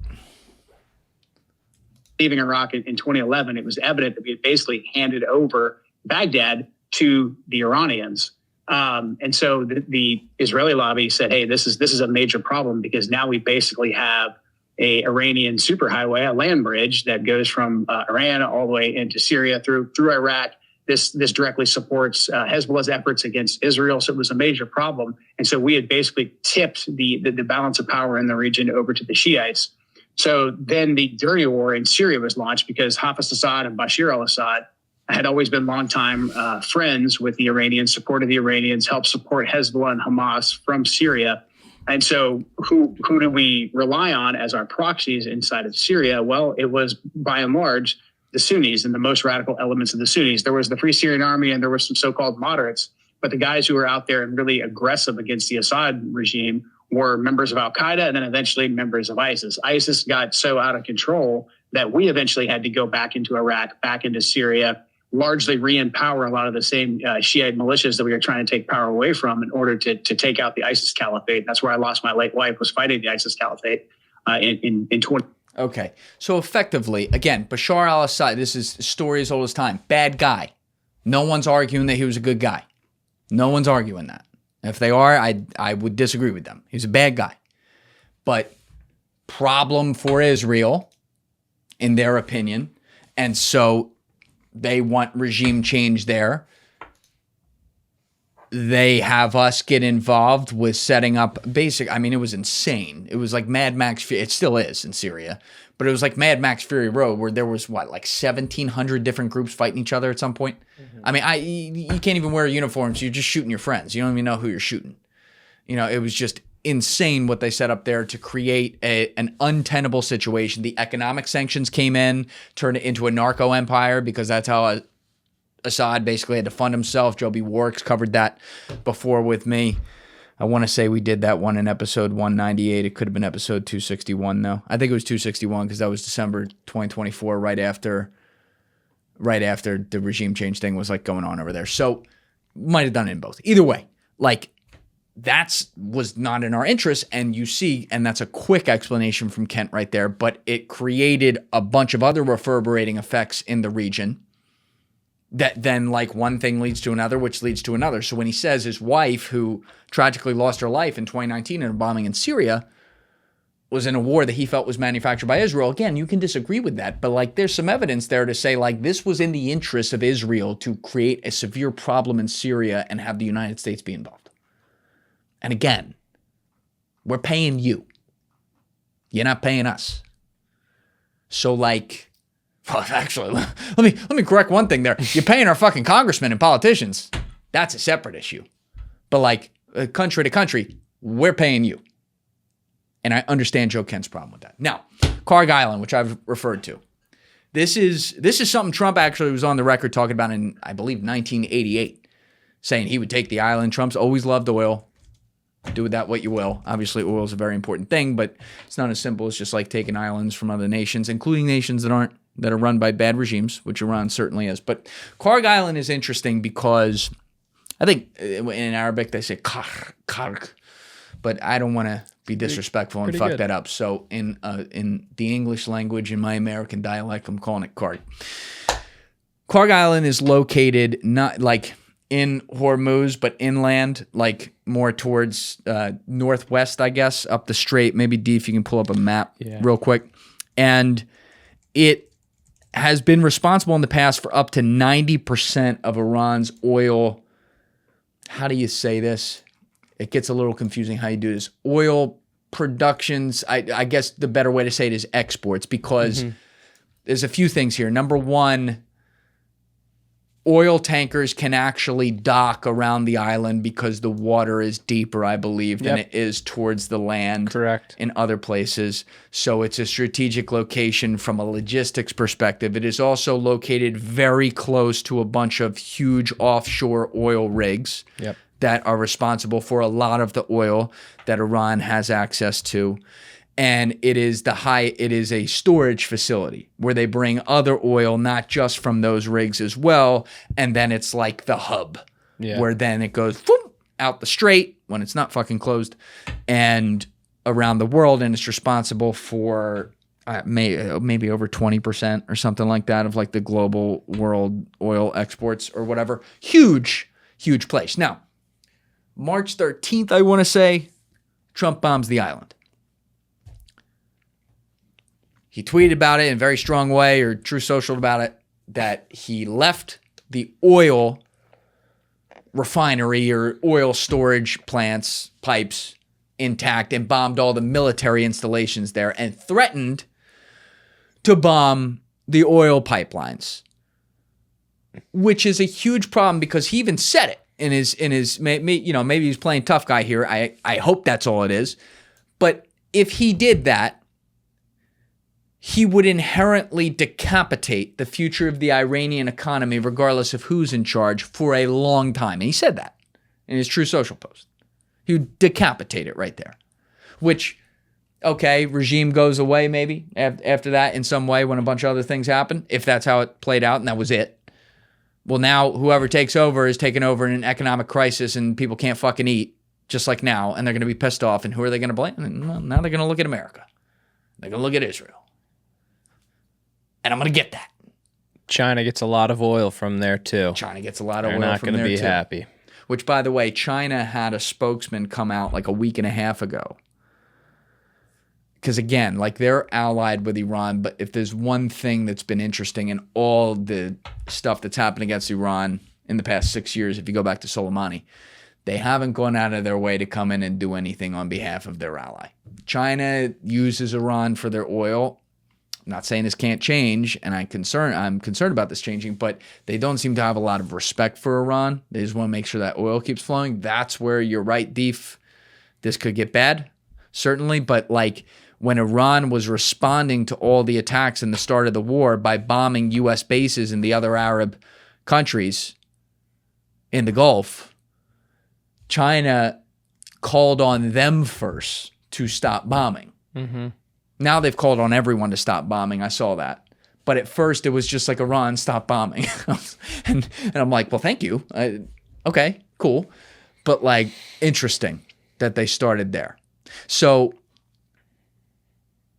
Leaving Iraq in 2011, it was evident that we had basically handed over Baghdad to the Iranians. And so the Israeli lobby said, hey, this is a major problem, because now we basically have a Iranian superhighway, a land bridge that goes from Iran all the way into Syria through Iraq. This directly supports Hezbollah's efforts against Israel. So it was a major problem. And so we had basically tipped the balance of power in the region over to the Shiites. So then the dirty war in Syria was launched, because Hafiz Assad and Bashar al-Assad had always been longtime friends with the Iranians, supported the Iranians, helped support Hezbollah and Hamas from Syria. And so who do we rely on as our proxies inside of Syria? Well, it was by and large the Sunnis and the most radical elements of the Sunnis. There was the Free Syrian Army and there were some so-called moderates, but the guys who were out there and really aggressive against the Assad regime were members of al-Qaeda and then eventually members of ISIS. ISIS got so out of control that we eventually had to go back into Iraq, back into Syria, largely re-empower a lot of the same Shiite militias that we were trying to take power away from in order to take out the ISIS caliphate. That's where I lost my late wife, was fighting the ISIS caliphate in 20. Okay, so effectively, again, Bashar al-Assad, this is a story as old as time, bad guy. No one's arguing that he was a good guy. No one's arguing that. If they are, I would disagree with them. He's a bad guy. But problem for Israel, in their opinion, and so they want regime change there. They have us get involved with setting up it was insane. It was like Mad Max, it still is in Syria, but it was like Mad Max Fury Road, where there was like 1,700 different groups fighting each other at some point. Mm-hmm. I mean, you can't even wear uniforms. You're just shooting your friends. You don't even know who you're shooting. You know, it was just insane what they set up there to create an untenable situation. The economic sanctions came in, turned it into a narco empire, because that's how Assad basically had to fund himself. Joby Warwick's covered that before with me. I want to say we did that one in episode 198. It could have been episode 261 though. I think it was 261 because that was December 2024, right after the regime change thing was like going on over there. So might have done it in both. Either way, like, was not in our interest, and you see, and that's a quick explanation from Kent right there, but it created a bunch of other reverberating effects in the region that then, like, one thing leads to another, which leads to another. So when he says his wife, who tragically lost her life in 2019 in a bombing in Syria, was in a war that he felt was manufactured by Israel, again, you can disagree with that, but like, there's some evidence there to say, like, this was in the interest of Israel to create a severe problem in Syria and have the United States be involved. And again, we're paying you. You're not paying us. So, like, well, actually, let me correct one thing there. You're paying our fucking congressmen and politicians. That's a separate issue. But like, country to country, we're paying you. And I understand Joe Kent's problem with that. Now, Kharg Island, which I've referred to. This is something Trump actually was on the record talking about in, I believe, 1988, saying he would take the island. Trump's always loved oil. Do with that what you will. Obviously, oil is a very important thing, but it's not as simple as just like taking islands from other nations, including nations that are run by bad regimes, which Iran certainly is. But Kharg Island is interesting because I think in Arabic they say Kharg, but I don't want to be disrespectful and fuck that up. So in the English language, in my American dialect, I'm calling it Kharg. Kharg Island is located not like in Hormuz, but inland, like more towards northwest, I guess, up the strait. Maybe D, if you can pull up a map real quick. And it has been responsible in the past for up to 90% of Iran's oil. How do you say this? It gets a little confusing how you do this. Oil productions, I guess the better way to say it is exports, because there's a few things here. Number one, oil tankers can actually dock around the island because the water is deeper, I believe, than it is towards the land. Correct. In other places. So it's a strategic location from a logistics perspective. It is also located very close to a bunch of huge offshore oil rigs that are responsible for a lot of the oil that Iran has access to. And it is a storage facility where they bring other oil, not just from those rigs as well. And then it's like the hub where then it goes out the strait when it's not fucking closed and around the world. And it's responsible for maybe over 20% or something like that of like the global world oil exports or whatever. Huge, huge place. Now, March 13th, I want to say, Trump bombs the island. He tweeted about it in a very strong way, or True Social about it, that he left the oil refinery or oil storage plants, pipes, intact and bombed all the military installations there and threatened to bomb the oil pipelines, which is a huge problem because he even said it in his maybe he's playing tough guy here. I hope that's all it is. But if he did that, he would inherently decapitate the future of the Iranian economy, regardless of who's in charge, for a long time. And he said that in his True Social post. He would decapitate it right there. Which, okay, regime goes away maybe after that in some way when a bunch of other things happen, if that's how it played out and that was it. Well, now whoever takes over is taking over in an economic crisis and people can't fucking eat, just like now, and they're going to be pissed off. And who are they going to blame? Well, now they're going to look at America. They're going to look at Israel. And I'm going to get that. China gets a lot of oil from there, too. China gets a lot of They're oil not from going there, to be too. happy. Which, by the way, China had a spokesman come out like a week and a half ago. Because, again, like they're allied with Iran, but if there's one thing that's been interesting in all the stuff that's happened against Iran in the past 6 years, if you go back to Soleimani, they haven't gone out of their way to come in and do anything on behalf of their ally. China uses Iran for their oil. I'm not saying this can't change, and I'm concerned about this changing, but they don't seem to have a lot of respect for Iran. They just want to make sure that oil keeps flowing. That's where you're right, Deef. This could get bad, certainly, but like when Iran was responding to all the attacks in the start of the war by bombing U.S. bases in the other Arab countries in the Gulf, China called on them first to stop bombing. Mm-hmm. Now they've called on everyone to stop bombing. I saw that. But at first it was just like, Iran, stop bombing. and I'm like, well, thank you. Okay, cool. But like, interesting that they started there. So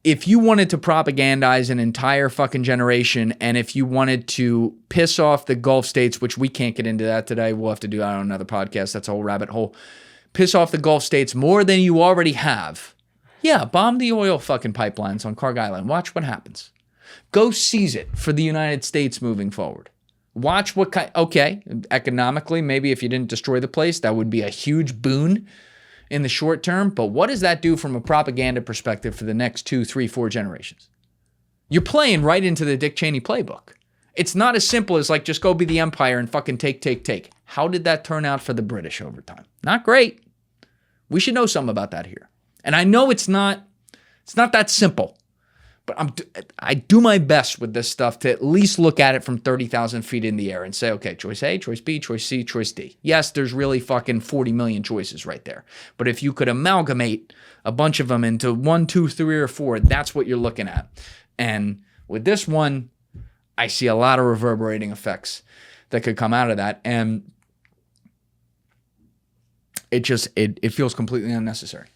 if you wanted to propagandize an entire fucking generation, and if you wanted to piss off the Gulf states, which we can't get into that today, we'll have to do that on another podcast. That's a whole rabbit hole. Piss off the Gulf states more than you already have. Yeah, bomb the oil fucking pipelines on Kharg Island. Watch what happens. Go seize it for the United States moving forward. Watch what kind. Okay, economically, maybe if you didn't destroy the place, that would be a huge boon in the short term. But what does that do from a propaganda perspective for the next 2, 3, 4 generations? You're playing right into the Dick Cheney playbook. It's not as simple as like just go be the empire and fucking take. How did that turn out for the British over time? Not great. We should know something about that here. And I know it's not that simple. But I do my best with this stuff to at least look at it from 30,000 feet in the air and say, okay, choice A, choice B, choice C, choice D. Yes, there's really fucking 40 million choices right there. But if you could amalgamate a bunch of them into 1, 2, 3, or 4, that's what you're looking at. And with this one, I see a lot of reverberating effects that could come out of that. And it feels completely unnecessary.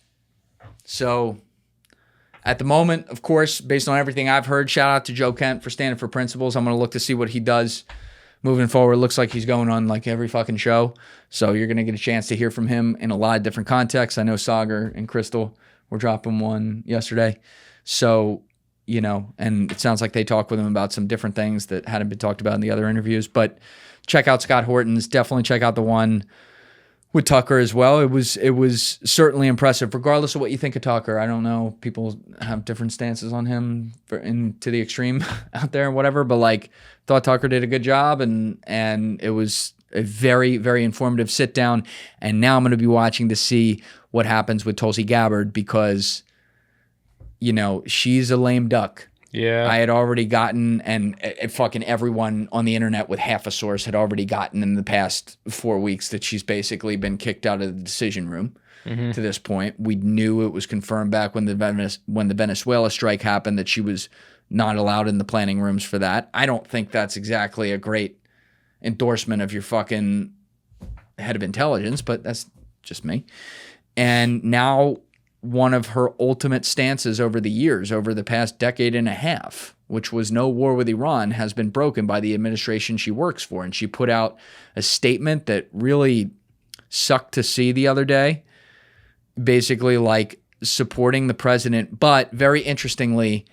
So at the moment, of course, based on everything I've heard, shout out to Joe Kent for standing for principles. I'm going to look to see what he does moving forward. Looks like he's going on like every fucking show. So you're going to get a chance to hear from him in a lot of different contexts. I know Sagar and Crystal were dropping one yesterday. So, you know, and it sounds like they talked with him about some different things that hadn't been talked about in the other interviews. But check out Scott Horton's. Definitely check out the one with Tucker as well. It was certainly impressive, regardless of what you think of Tucker. I don't know. People have different stances on him to the extreme out there and whatever, but like thought Tucker did a good job and it was a very, very informative sit down. And now I'm going to be watching to see what happens with Tulsi Gabbard because, you know, she's a lame duck. Yeah. I had already gotten, and fucking everyone on the internet with half a source had already gotten in the past 4 weeks that she's basically been kicked out of the decision room to this point. We knew it was confirmed back when the Venezuela strike happened that she was not allowed in the planning rooms for that. I don't think that's exactly a great endorsement of your fucking head of intelligence, but that's just me. And now one of her ultimate stances over the years, over the past decade and a half, which was no war with Iran, has been broken by the administration she works for. And she put out a statement that really sucked to see the other day, basically like supporting the president, but very interestingly,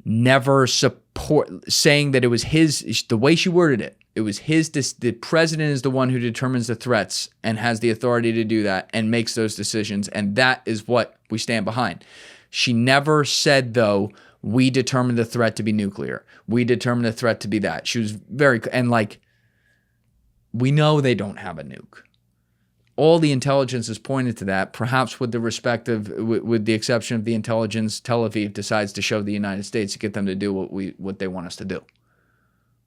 never saying that it was his, the way she worded it, it was the president is the one who determines the threats and has the authority to do that and makes those decisions. And that is what we stand behind. She never said, though, we determined the threat to be nuclear. We determined the threat to be that. She was and like, we know they don't have a nuke. All the intelligence is pointed to that, perhaps with the exception of the intelligence Tel Aviv decides to show the United States to get them to do what they want us to do,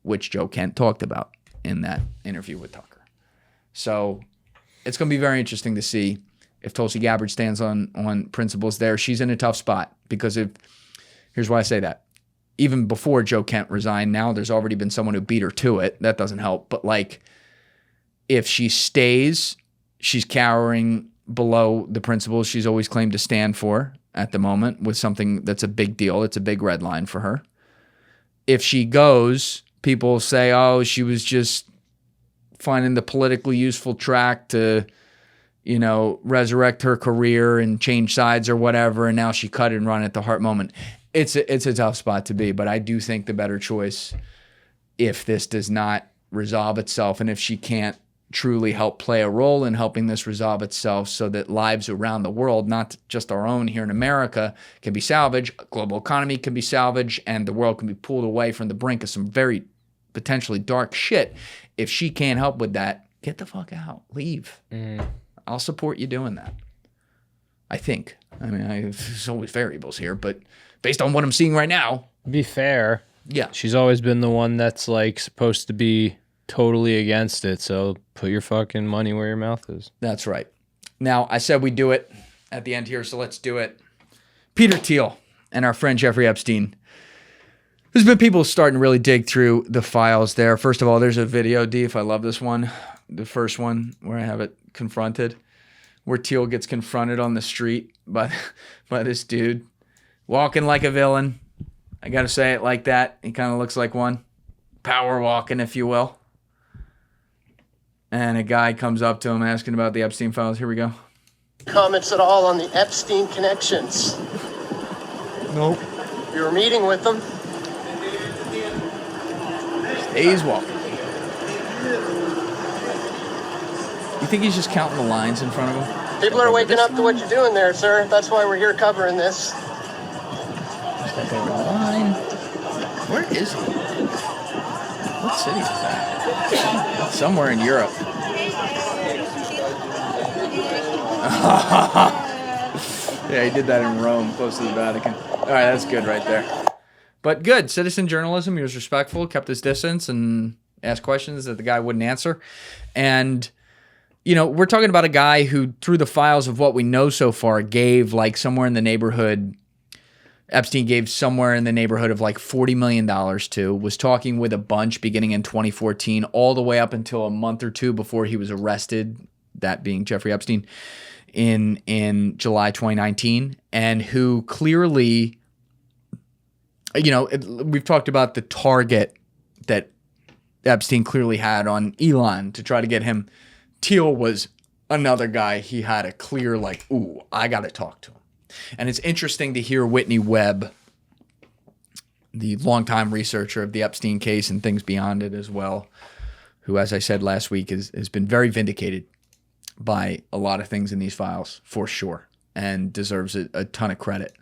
which Joe Kent talked about in that interview with Tucker. So it's going to be very interesting to see if Tulsi Gabbard stands on principles there. She's in a tough spot because here's why I say that. Even before Joe Kent resigned, now there's already been someone who beat her to it. That doesn't help. But like, if she stays, she's cowering below the principles she's always claimed to stand for at the moment with something that's a big deal. It's a big red line for her. If she goes, people say, oh, she was just finding the politically useful track to, you know, resurrect her career and change sides or whatever, and now she cut and run at the heart moment. It's a tough spot to be, but I do think the better choice, if this does not resolve itself and if she can't truly help play a role in helping this resolve itself so that lives around the world, not just our own here in America, can be salvaged, global economy can be salvaged, and the world can be pulled away from the brink of some very potentially dark shit. If she can't help with that, get the fuck out. Leave. I'll support you doing that. I think. I mean, there's always variables here, but based on what I'm seeing right now. Be fair. Yeah. She's always been the one that's like supposed to be totally against it. So put your fucking money where your mouth is. That's right. Now, I said we'd do it at the end here, so let's do it. Peter Thiel and our friend Jeffrey Epstein. There's been people starting to really dig through the files there. First of all, there's a video, Deef. I love this one. The first one where I have it confronted, where Thiel gets confronted on the street by this dude walking like a villain. I got to say it like that. He kind of looks like one. Power walking, if you will. And a guy comes up to him asking about the Epstein files. Here we go. Comments at all on the Epstein connections? Nope. You were meeting with them? Stays walking. You think he's just counting the lines in front of him? People are waking up to what you're doing there, sir. That's why we're here covering this. Step over the line. Where is he? What city is that? Somewhere in Europe. Yeah, he did that in Rome, close to the Vatican. All right, that's good right there. But good. Citizen journalism. He was respectful, kept his distance, and asked questions that the guy wouldn't answer. And, you know, we're talking about a guy who, through the files of what we know so far, gave like somewhere in the neighborhood, Epstein gave somewhere in the neighborhood of like $40 million to, was talking with a bunch beginning in 2014, all the way up until a month or two before he was arrested, that being Jeffrey Epstein, in July 2019, and who clearly, you know, we've talked about the target that Epstein clearly had on Elon to try to get him. Thiel was another guy he had a clear, like, ooh, I got to talk to him. And it's interesting to hear Whitney Webb, the longtime researcher of the Epstein case and things beyond it as well, who, as I said last week, has been very vindicated by a lot of things in these files, for sure, and deserves a ton of credit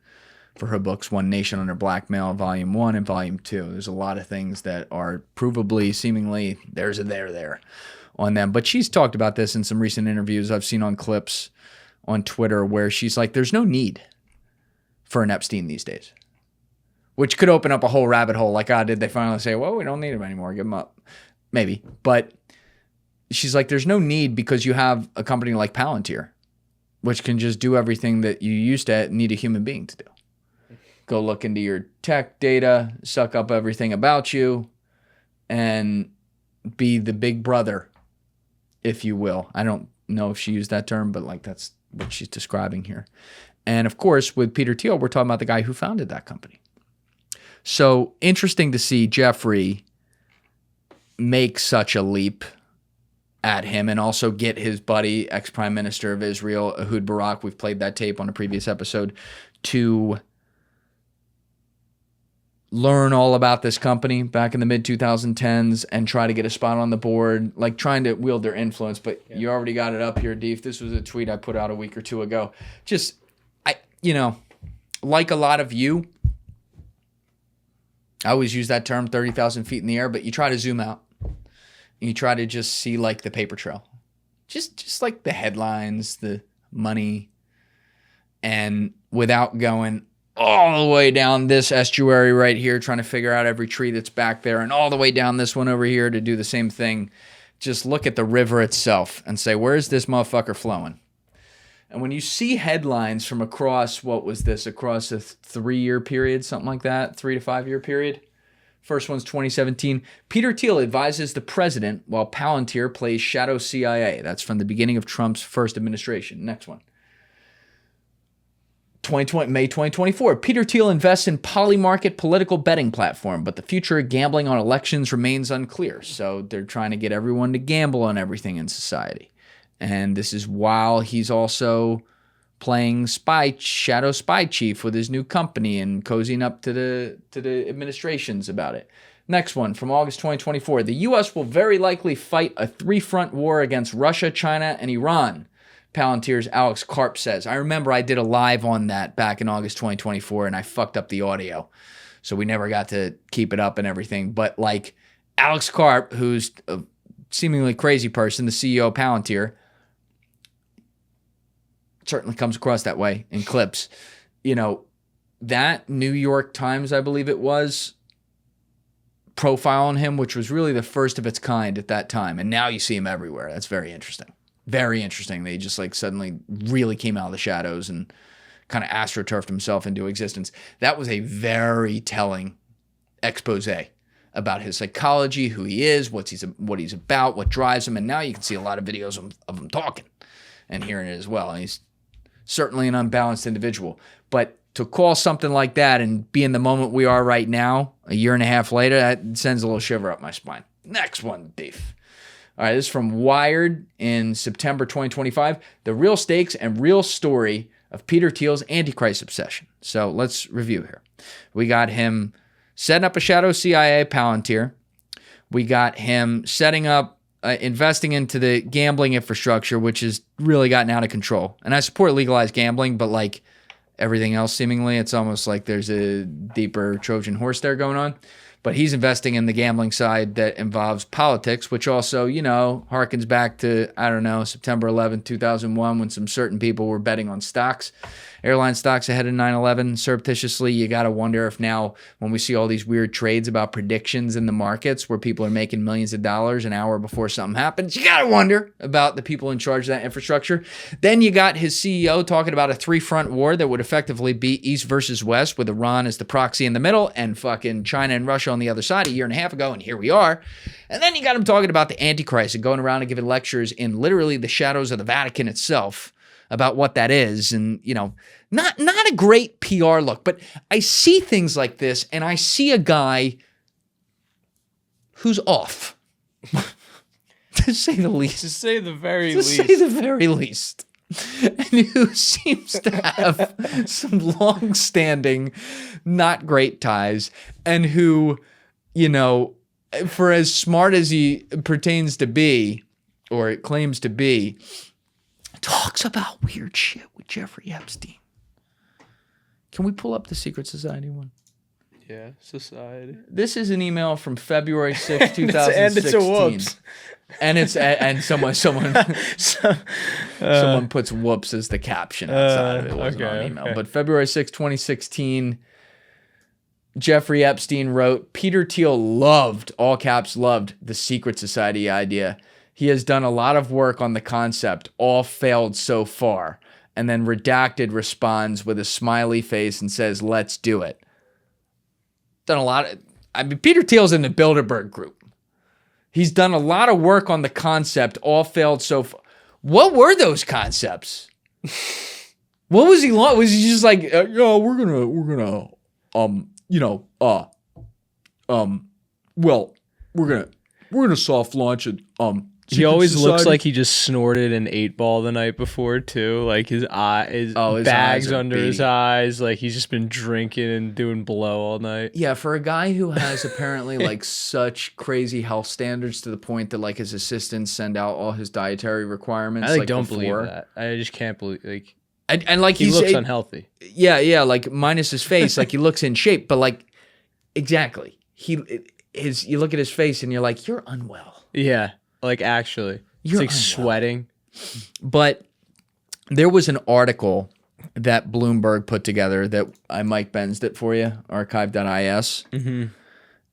for her books, One Nation Under Blackmail, Volume 1 and Volume 2. There's a lot of things that are provably, seemingly, there's a there on them. But she's talked about this in some recent interviews I've seen on clips on Twitter where she's like, there's no need for an Epstein these days, which could open up a whole rabbit hole. Like, did they finally say, well, we don't need him anymore, give him up? Maybe. But she's like, there's no need because you have a company like Palantir, which can just do everything that you used to need a human being to do. Go look into your tech data, suck up everything about you, and be the big brother, if you will. I don't know if she used that term, but like that's what she's describing here. And of course, with Peter Thiel, we're talking about the guy who founded that company. So interesting to see Jeffrey make such a leap at him and also get his buddy, ex-Prime Minister of Israel, Ehud Barak, we've played that tape on a previous episode, to learn all about this company back in the mid-2010s and try to get a spot on the board, like trying to wield their influence. But you already got it up here, Deef. This was a tweet I put out a week or two ago. Just, like a lot of you, I always use that term, 30,000 feet in the air, but you try to zoom out. You try to just see like the paper trail. Just like the headlines, the money, and without going all the way down this estuary right here, trying to figure out every tree that's back there, and all the way down this one over here to do the same thing. Just look at the river itself and say, where's this motherfucker flowing? And when you see headlines from across, across a 3-year period, something like that, 3 to 5 year period. First one's 2017. Peter Thiel advises the president while Palantir plays shadow CIA. That's from the beginning of Trump's first administration. Next one. May 2024. Peter Thiel invests in Polymarket political betting platform, but the future of gambling on elections remains unclear. So they're trying to get everyone to gamble on everything in society. And this is while he's also playing shadow spy chief with his new company and cozying up to the administrations about it. Next one from August 2024. The U.S. will very likely fight a 3-front war against Russia, China, and Iran. Palantir's Alex Karp says. I remember I did a live on that back in August 2024 and I fucked up the audio. So we never got to keep it up and everything. But like Alex Karp, who's a seemingly crazy person, the CEO of Palantir, certainly comes across that way in clips. You know, that New York Times, I believe it was, profile on him, which was really the first of its kind at that time. And now you see him everywhere. That's very interesting. Very interesting. They just like suddenly really came out of the shadows and kind of astroturfed himself into existence. That was a very telling expose about his psychology, who he is, what he's about, what drives him. And now you can see a lot of videos of him talking and hearing it as well. And he's certainly an unbalanced individual. But to call something like that and be in the moment we are right now, a year and a half later, that sends a little shiver up my spine. Next one, Dave. All right, this is from Wired in September 2025. The real stakes and real story of Peter Thiel's Antichrist obsession. So let's review here. We got him setting up a shadow CIA Palantir. We got him setting up, investing into the gambling infrastructure, which has really gotten out of control. And I support legalized gambling, but like everything else, seemingly, it's almost like there's a deeper Trojan horse there going on. But he's investing in the gambling side that involves politics, which also, you know, harkens back to, I don't know, September 11th, 2001, when some certain people were betting on stocks, airline stocks ahead of 9/11 surreptitiously. You got to wonder if now, when we see all these weird trades about predictions in the markets where people are making millions of dollars an hour before something happens, you got to wonder about the people in charge of that infrastructure. Then you got his CEO talking about a three-front war that would effectively be East versus West, with Iran as the proxy in the middle and fucking China and Russia on the other side a year and a half ago, and here we are. And then you got him talking about the Antichrist and going around and giving lectures in literally the shadows of the Vatican itself about what that is. And, you know, not a great PR look, but I see things like this and I see a guy who's off, to say the least. To say the very To least. say the very least. And who seems to have some long-standing, not great ties, and who, you know, for as smart as he pertains to be, or it claims to be, talks about weird shit with Jeffrey Epstein. Can we pull up the Secret Society one? Yeah, society. This is an email from February 6, 2016. And it's a whoops. And someone puts whoops as the caption outside of it. It wasn't on email. Okay. But February 6, 2016, Jeffrey Epstein wrote, Peter Thiel loved, all caps loved, the Secret Society idea. He has done a lot of work on the concept, all failed so far. And then Redacted responds with a smiley face and says, let's do it. Done a lot of, I mean, Peter Thiel's in the Bilderberg group. He's done a lot of work on the concept, all failed so far. What were those concepts? What was he like? Was he just like, yo, we're gonna, we're gonna soft launch it. He always looks like he just snorted an 8-ball the night before too. Like his bags eyes are under beady. his eyes. Like he's just been drinking and doing blow all night. Yeah, for a guy who has apparently like such crazy health standards to the point that like his assistants send out all his dietary requirements. I like don't before. believe that. I just can't believe like And like he looks unhealthy. Yeah, like minus his face, like he looks in shape, but like exactly. You look at his face and you're like, you're unwell. Yeah. Like actually. You're it's like unwell. sweating. But there was an article that Bloomberg put together that I Mike Benzed it for you, archive.is,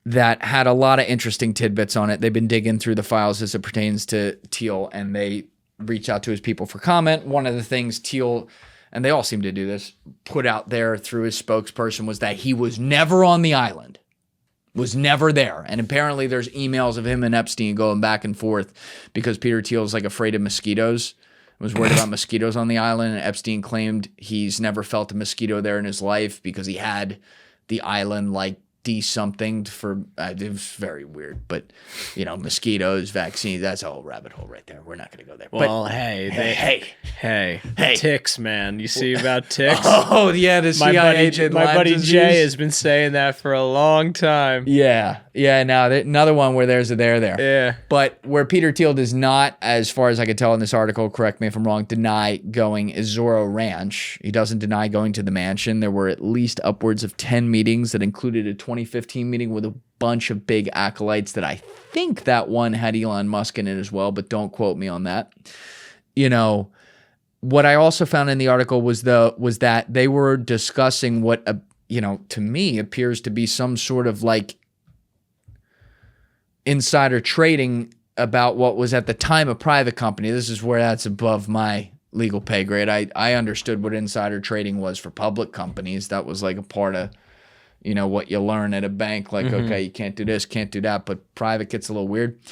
that had a lot of interesting tidbits on it. They've been digging through the files as it pertains to Thiel, and they reach out to his people for comment. One of the things Thiel, and they all seem to do this, put out there through his spokesperson was that he was never on the island. Was never there. And apparently there's emails of him and Epstein going back and forth because Peter Thiel's like afraid of mosquitoes, was worried about mosquitoes on the island, and Epstein claimed he's never felt a mosquito there in his life because he had the island like de-somethinged for, it was very weird, but you know, mosquitoes, vaccines, that's a whole rabbit hole right there. We're not going to go there. Well, but, hey, Hey. ticks, man. You see about ticks? oh yeah, the CIA did my Lyme buddy disease. Jay has been saying that for a long time. Yeah. Now another one where there's a there. Yeah. But where Peter Thiel does not, as far as I could tell in this article, correct me if I'm wrong, deny going is Zorro Ranch. He doesn't deny going to the mansion. There were at least upwards of 10 meetings that included a 2015 meeting with a bunch of big acolytes that I think that one had Elon Musk in it as well, but don't quote me on that. You know, what I also found in the article was that they were discussing what, to me appears to be some sort of like insider trading about what was at the time a private company. This is where that's above my legal pay grade. I understood what insider trading was for public companies. That was like a part of, what you learn at a bank. Like, okay, you can't do this, can't do that. But private gets a little weird.